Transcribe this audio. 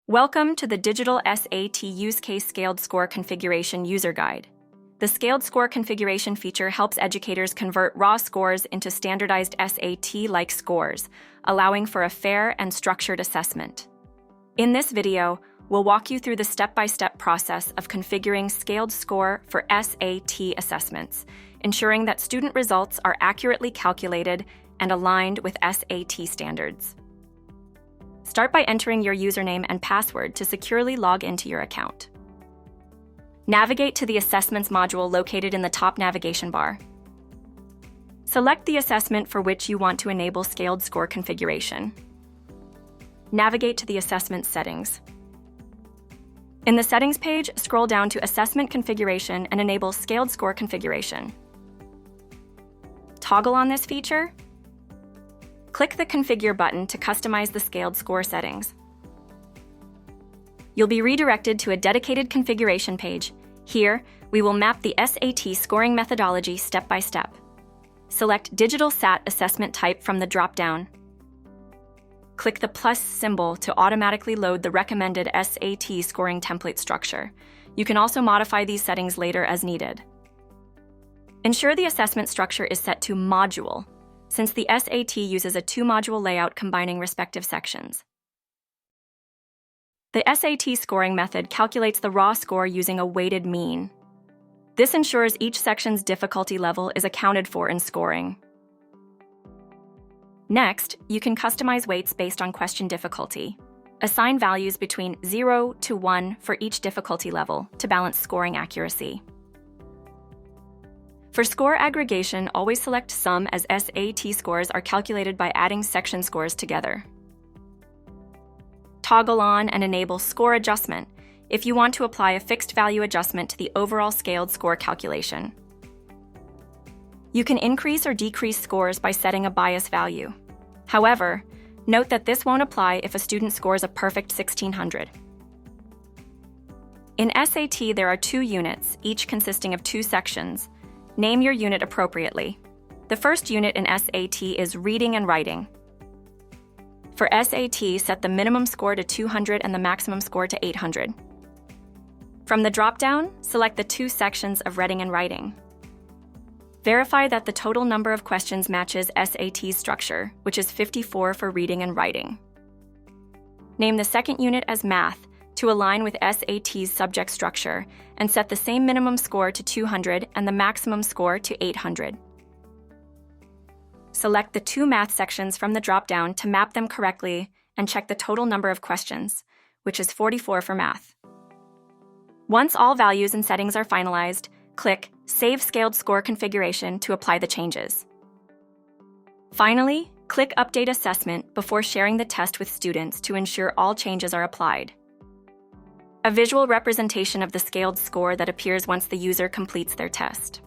Welcome to the Digital SAT Use Case Scaled Score Configuration User Guide. The Scaled Score Configuration feature helps educators convert raw scores into standardized SAT-like scores, allowing for a fair and structured assessment. In this video, we'll walk you through the step-by-step process of configuring scaled score for SAT assessments, ensuring that student results are accurately calculated and aligned with SAT standards. Start by entering your username and password to securely log into your account. Navigate to the Assessments module located in the top navigation bar. Select the assessment for which you want to enable scaled score configuration. Navigate to the Assessment settings. In the Settings page, scroll down to Assessment Configuration and enable Scaled Score Configuration. Toggle on this feature. Click the Configure button to customize the scaled score settings. You'll be redirected to a dedicated configuration page. Here, we will map the SAT scoring methodology step by step. Select Digital SAT Assessment Type from the drop-down. Click the plus symbol to automatically load the recommended SAT scoring template structure. You can also modify these settings later as needed. Ensure the assessment structure is set to Module, since the SAT uses a two-module layout combining respective sections. The SAT scoring method calculates the raw score using a weighted mean. This ensures each section's difficulty level is accounted for in scoring. Next, you can customize weights based on question difficulty. Assign values between 0 to 1 for each difficulty level to balance scoring accuracy. For score aggregation, always select Sum as SAT scores are calculated by adding section scores together. Toggle on and enable Score Adjustment if you want to apply a fixed value adjustment to the overall scaled score calculation. You can increase or decrease scores by setting a bias value. However, note that this won't apply if a student scores a perfect 1600. In SAT, there are 2 units, each consisting of 2 sections. Name your unit appropriately. The first unit in SAT is Reading and Writing. For SAT, set the minimum score to 200 and the maximum score to 800. From the drop-down, select the 2 sections of Reading and Writing. Verify that the total number of questions matches SAT's structure, which is 54 for Reading and Writing. Name the second unit as Math to align with SAT's subject structure, and set the same minimum score to 200 and the maximum score to 800. Select the 2 math sections from the drop-down to map them correctly and check the total number of questions, which is 44 for Math. Once all values and settings are finalized, click Save Scaled Score Configuration to apply the changes. Finally, click Update Assessment before sharing the test with students to ensure all changes are applied. A visual representation of the scaled score that appears once the user completes their test.